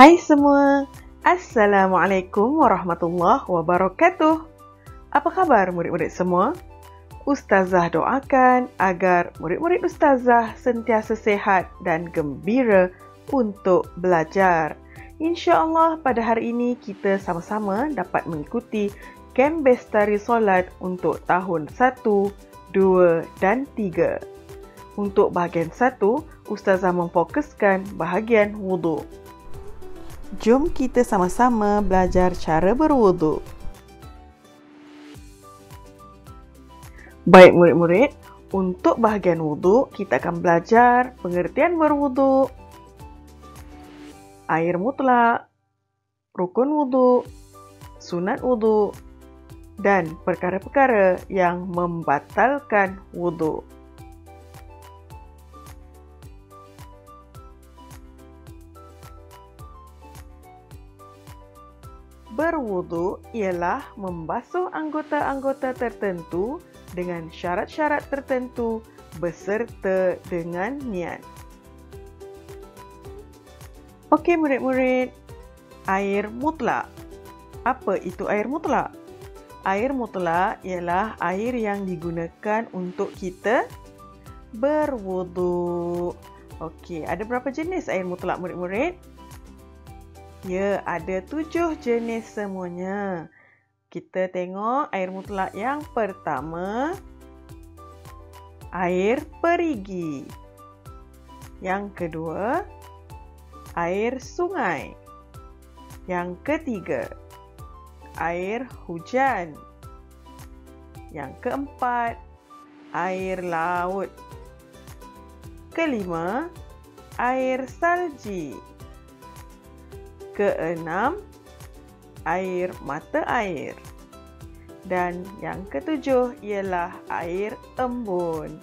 Hai semua, Assalamualaikum warahmatullahi wabarakatuh. Apa kabar murid-murid semua? Ustazah doakan agar murid-murid Ustazah sentiasa sehat dan gembira untuk belajar. InsyaAllah pada hari ini kita sama-sama dapat mengikuti Kem Bestari Solat untuk tahun 1, 2 dan 3. Untuk bahagian 1, Ustazah memfokuskan bahagian wuduk. Jom kita sama-sama belajar cara berwuduk. Baik murid-murid, untuk bahagian wuduk kita akan belajar pengertian berwuduk, air mutlak, rukun wuduk, sunat wuduk, dan perkara-perkara yang membatalkan wuduk. Berwuduk ialah membasuh anggota-anggota tertentu dengan syarat-syarat tertentu beserta dengan niat. Okey murid-murid, air mutlak. Apa itu air mutlak? Air mutlak ialah air yang digunakan untuk kita berwuduk. Okey, ada berapa jenis air mutlak murid-murid? Ya, ada 7 jenis semuanya. Kita tengok air mutlak yang pertama, air perigi. Yang kedua, air sungai. Yang ketiga, air hujan. Yang keempat, air laut. Kelima, air salji. Keenam, air mata air. Dan yang ketujuh ialah air embun.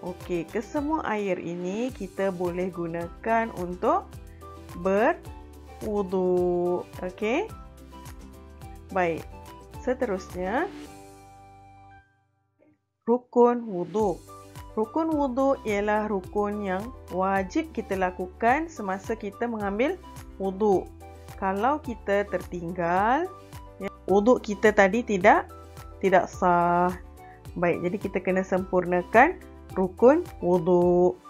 Okey, kesemua air ini kita boleh gunakan untuk berwuduk. Okey? Baik. Seterusnya, rukun wuduk. Rukun wuduk ialah rukun yang wajib kita lakukan semasa kita mengambil wuduk. Kalau kita tertinggal, wuduk kita tadi tidak sah. Baik, jadi kita kena sempurnakan rukun wuduk.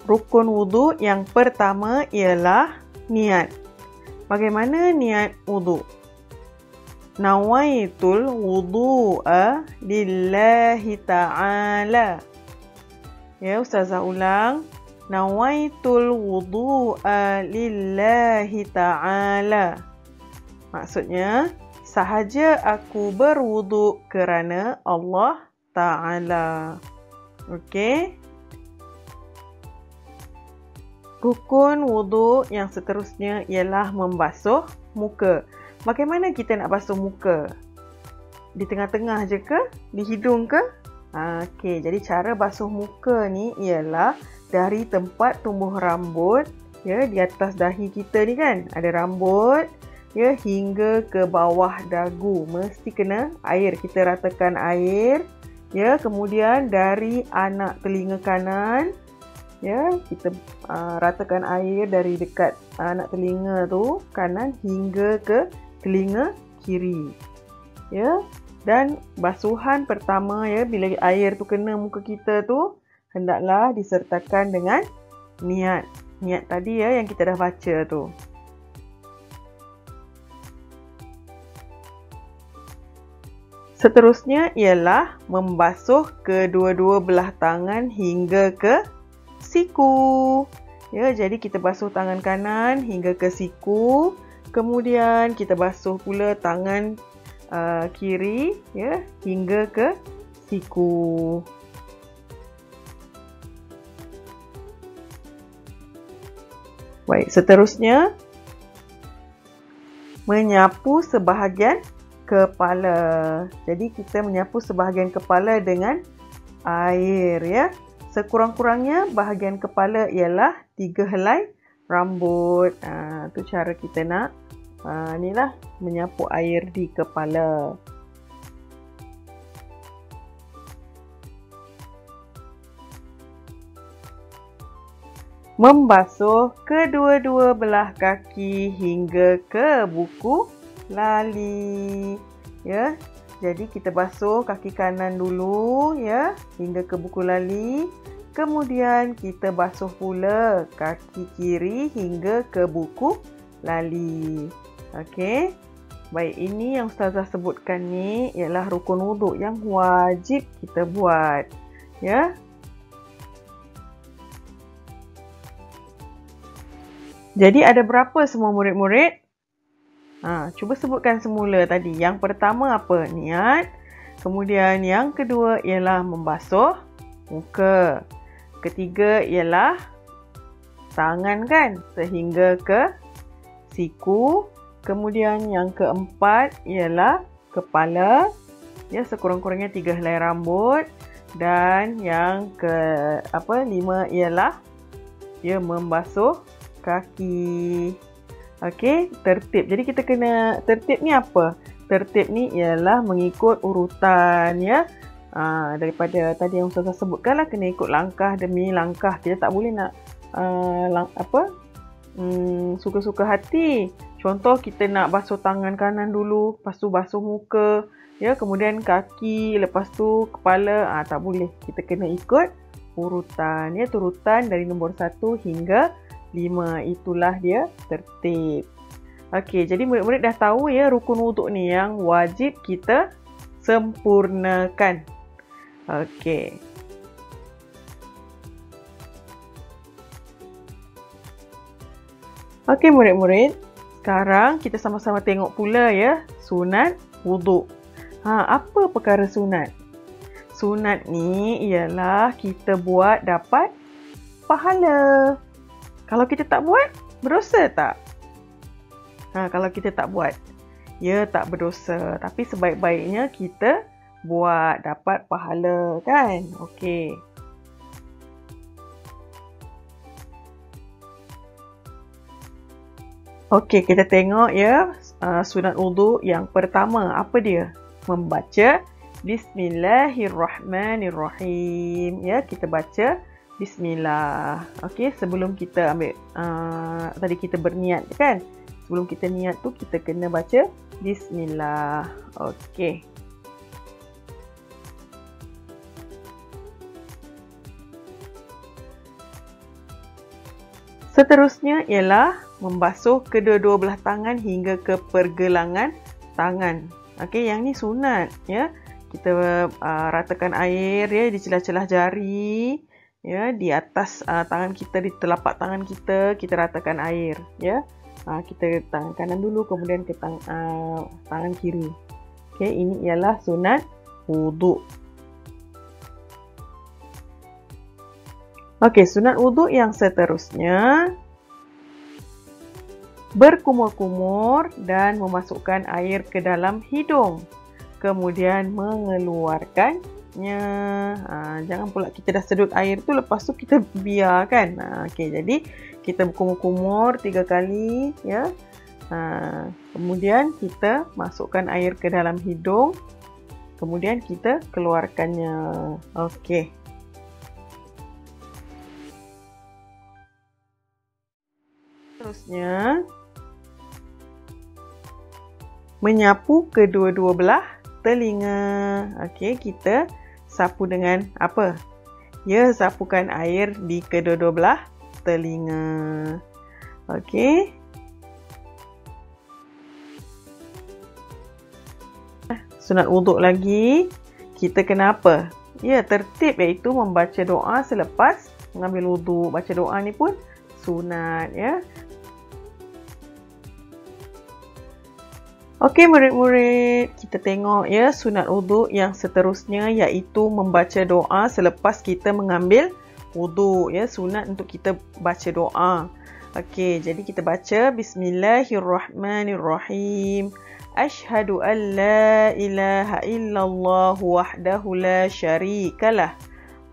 Rukun wuduk yang pertama ialah niat. Bagaimana niat wuduk? Nawaitul wudu'a lillahi ta'ala. Ya, Ustazah ulang. Nawaitul wudu'a lillahi ta'ala. Maksudnya, sahaja aku berwuduk kerana Allah Ta'ala. Okey? Rukun wuduk yang seterusnya ialah membasuh muka. Bagaimana kita nak basuh muka? Di tengah-tengah je ke? Di hidung ke? Okey, jadi cara basuh muka ni ialah dari tempat tumbuh rambut, ya, di atas dahi kita ni kan, ada rambut, ya, hingga ke bawah dagu. Mesti kena air, kita ratakan air, ya, kemudian dari anak telinga kanan, ya, kita ratakan air dari dekat anak telinga tu kanan hingga ke telinga kiri. Ya, dan basuhan pertama, ya, bila air tu kena muka kita tu, hendaklah disertakan dengan niat. Niat tadi, ya, yang kita dah baca tu. Seterusnya ialah membasuh kedua-dua belah tangan hingga ke siku. Ya, jadi kita basuh tangan kanan hingga ke siku. Kemudian kita basuh pula tangan kiri, ya, hingga ke siku. Baik, seterusnya menyapu sebahagian kepala. Jadi kita menyapu sebahagian kepala dengan air, ya. Sekurang-kurangnya bahagian kepala ialah 3 helai rambut. Tu cara kita nak inilah menyapu air di kepala. Membasuh kedua-dua belah kaki hingga ke buku lali. Ya. Jadi kita basuh kaki kanan dulu ya hingga ke buku lali. Kemudian kita basuh pula kaki kiri hingga ke buku lali. Okey. Baik, ini yang Ustazah sebutkan ni ialah rukun wuduk yang wajib kita buat. Ya. Jadi ada berapa semua murid-murid? Cuba sebutkan semula tadi. Yang pertama apa? Niat. Kemudian yang kedua ialah membasuh muka. Ketiga ialah tangan kan? Sehingga ke siku. Kemudian yang keempat ialah kepala. Ya, sekurang-kurangnya 3 helai rambut. Dan yang lima ialah membasuh kaki. Okey, tertib. Jadi kita kena tertib ni apa? Tertib ni ialah mengikut urutan ya. Daripada tadi yang Ustazah sebutkan lah, kena ikut langkah demi langkah. Kita tak boleh nak suka-suka hati. Contoh kita nak basuh tangan kanan dulu, lepas tu basuh muka, ya, kemudian kaki, lepas tu kepala. Tak boleh. Kita kena ikut urutan ya, turutan dari nombor 1 hingga 5. Itulah dia tertib. Okey, jadi murid-murid dah tahu ya rukun wuduk ni yang wajib kita sempurnakan. Okey. Okey murid-murid, sekarang kita sama-sama tengok pula ya sunat wuduk. Apa perkara sunat? Sunat ni ialah kita buat dapat pahala. Kalau kita tak buat, berdosa tak? Kalau kita tak buat, ya tak berdosa. Tapi sebaik-baiknya kita buat dapat pahala kan? Okey. Okey, kita tengok ya sunat wuduk yang pertama. Apa dia? Membaca Bismillahirrahmanirrahim. Ya, kita baca Bismillah. Okey, sebelum kita ambil tadi kita berniat kan? Sebelum kita niat tu kita kena baca Bismillah. Okey. Seterusnya ialah membasuh kedua-dua belah tangan hingga ke pergelangan tangan. Okey, yang ni sunat ya. Kita ratakan air ya di celah-celah jari. Ya, di atas tangan kita, di telapak tangan kita ratakan air ya. Kita tangan kanan dulu, kemudian ke tangan kiri. Okey, ini ialah sunat wuduk. Okey, sunat wuduk yang seterusnya berkumur-kumur dan memasukkan air ke dalam hidung, kemudian mengeluarkannya. Jangan pula kita dah sedut air tu lepas tu kita biarkan. Okey, jadi kita berkumur-kumur 3 kali ya. Kemudian kita masukkan air ke dalam hidung, kemudian kita keluarkannya. Okey. Seterusnya menyapu kedua-dua belah telinga. Okey, kita sapu dengan apa? Ya, sapukan air di kedua-dua belah telinga. Okey. Sunat wuduk lagi. Kita kena apa? Ya, tertib, iaitu membaca doa selepas mengambil wuduk. Baca doa ni pun sunat ya. Okey murid-murid, kita tengok ya sunat wuduk yang seterusnya, iaitu membaca doa selepas kita mengambil wuduk ya. Sunat untuk kita baca doa. Okey, jadi kita baca Bismillahirrahmanirrahim. Ashhadu an la ilaha illallah wahdahu la syarikalah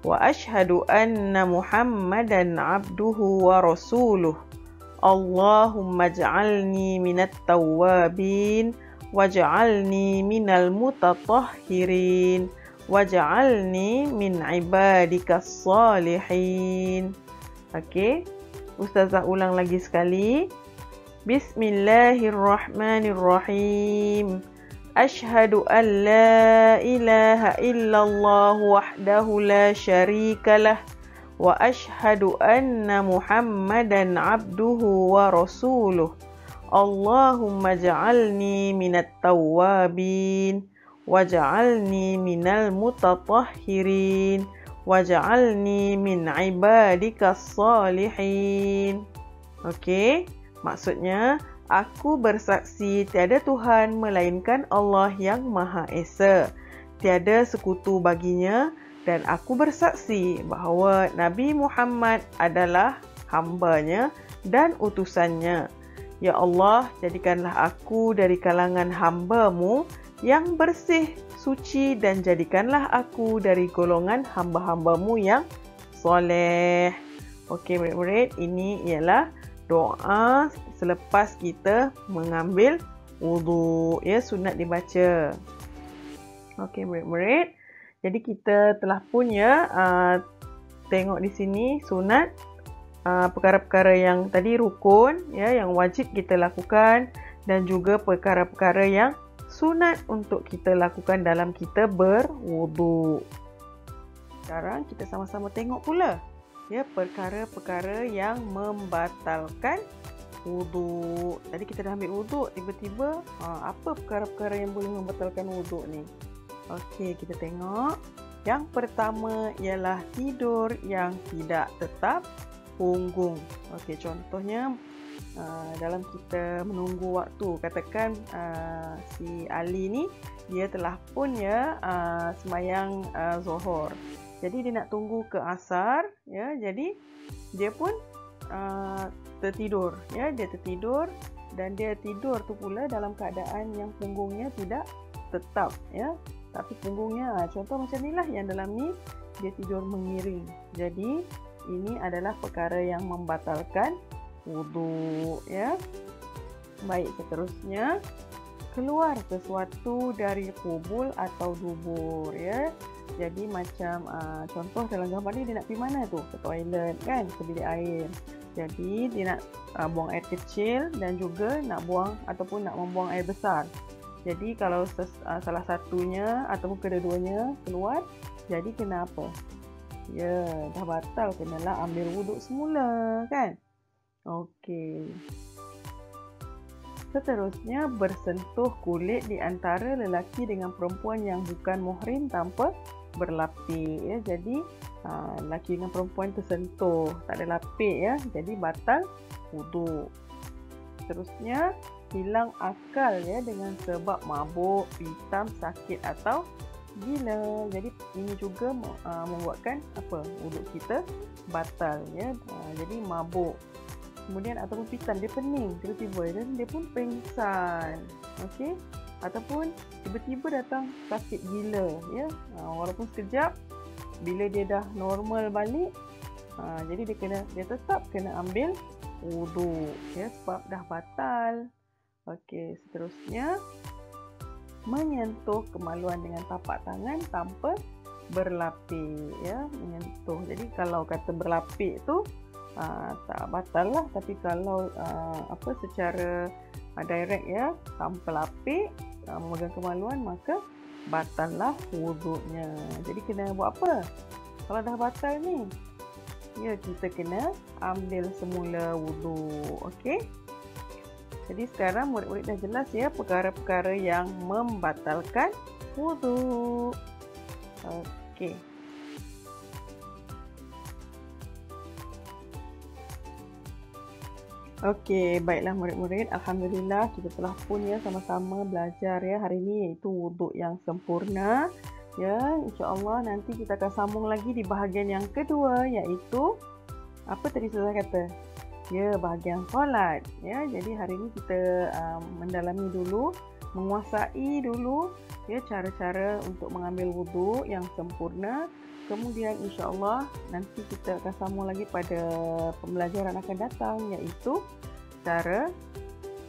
wa ashhadu anna Muhammadan abduhu wa rasuluh. Allahumma ij'alni minat tawwabin waj'alni minal mutatahhirin waj'alni min ibadikas salihin. Okey. Ustazah ulang lagi sekali. Bismillahirrahmanirrahim. Ashhadu an la ilaha illallah wahdahu la syarikalah wa ashhadu anna Muhammadan abduhu wa rasuluh. Allahumma ja'alni minat tawwabin waj'alni minal mutatahhirin waj'alni min ibadikas salihin. Okey, maksudnya aku bersaksi tiada Tuhan melainkan Allah yang Maha Esa, tiada sekutu baginya, dan aku bersaksi bahawa Nabi Muhammad adalah hamba-Nya dan utusan-Nya. Ya Allah, jadikanlah aku dari kalangan hamba-Mu yang bersih, suci, dan jadikanlah aku dari golongan hamba-hamba-Mu yang soleh. Okey murid-murid, ini ialah doa selepas kita mengambil wudu, ya, sunat dibaca. Okey murid-murid, jadi kita telah pun tengok di sini sunat, perkara-perkara yang tadi rukun, ya, yang wajib kita lakukan, dan juga perkara-perkara yang sunat untuk kita lakukan dalam kita berwudu. Sekarang kita sama-sama tengok pula, ya, perkara-perkara yang membatalkan wudu. Tadi kita dah ambil wudu, tiba-tiba apa perkara-perkara yang boleh membatalkan wudu ni? Okey, kita tengok. Yang pertama ialah tidur yang tidak tetap punggung. Okey, contohnya dalam kita menunggu waktu, katakan si Ali ni dia telah pun semayang Zuhur. Jadi dia nak tunggu ke asar, ya. Jadi dia pun tertidur, ya. Dia tertidur dan dia tidur tu pula dalam keadaan yang punggungnya tidak tetap, ya. Tapi punggungnya, contoh macam inilah, yang dalam ni dia tidur mengiring. Jadi ini adalah perkara yang membatalkan wudu, ya. Baik, seterusnya keluar sesuatu dari kubul atau dubur, ya. Jadi macam contoh dalam gambar ni, dia nak pergi mana tu? Ke toilet, kan? Ke bilik air. Jadi dia nak buang air kecil dan juga nak buang ataupun nak membuang air besar. Jadi kalau salah satunya ataupun kedua-duanya keluar, jadi kena apa? Ya, dah batal, kenalah ambil wuduk semula, kan? Okey. Seterusnya, bersentuh kulit di antara lelaki dengan perempuan yang bukan muhrim tanpa berlapik, ya. Jadi lelaki dengan perempuan tersentuh, tak ada lapik, ya. Jadi batal wuduk. Seterusnya, hilang akal, ya, dengan sebab mabuk, pitam, sakit atau gila. Jadi ini juga membuatkan apa? Wuduk kita batal, ya. Jadi mabuk, kemudian ataupun pitam, dia pening tiba-tiba dan dia pun pengsan. Okey, ataupun tiba-tiba datang sakit gila, ya. Walaupun sekejap, bila dia dah normal balik, jadi dia tetap kena ambil wudu, ya, sebab dah batal. Okey, seterusnya, menyentuh kemaluan dengan tapak tangan tanpa berlapik, ya, menyentuh. Jadi kalau kata berlapik tu tak batal lah, tapi kalau secara direct, ya, tanpa lapik, memegang kemaluan, maka batal lah wuduknya. Jadi kena buat apa kalau dah batal ni? Ya, kita kena ambil semula wuduk. Okey, jadi sekarang murid-murid dah jelas, ya, perkara-perkara yang membatalkan wuduk. Okey. Okey, baiklah murid-murid, alhamdulillah kita telah pun, ya, sama-sama belajar, ya, hari ini, iaitu wuduk yang sempurna. Ya, insya-Allah nanti kita akan sambung lagi di bahagian yang kedua, iaitu apa tadi saya kata? Ya, bahagian solat, ya. Jadi hari ini kita mendalami dulu, menguasai dulu, ya, cara-cara untuk mengambil wuduk yang sempurna. Kemudian insya-Allah nanti kita akan sambung lagi pada pembelajaran akan datang, iaitu cara,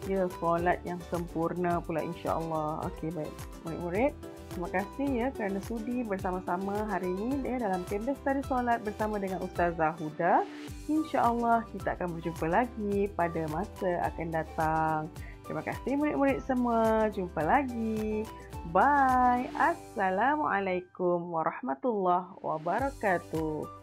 ya, solat yang sempurna pula insya-Allah. Okey, baik murid-murid, Terima kasih ya kerana sudi bersama-sama hari ini dalam Canvas Study Solat bersama dengan Ustazah Huda. InsyaAllah kita akan berjumpa lagi pada masa akan datang. Terima kasih murid-murid semua. Jumpa lagi. Bye. Assalamualaikum warahmatullahi wabarakatuh.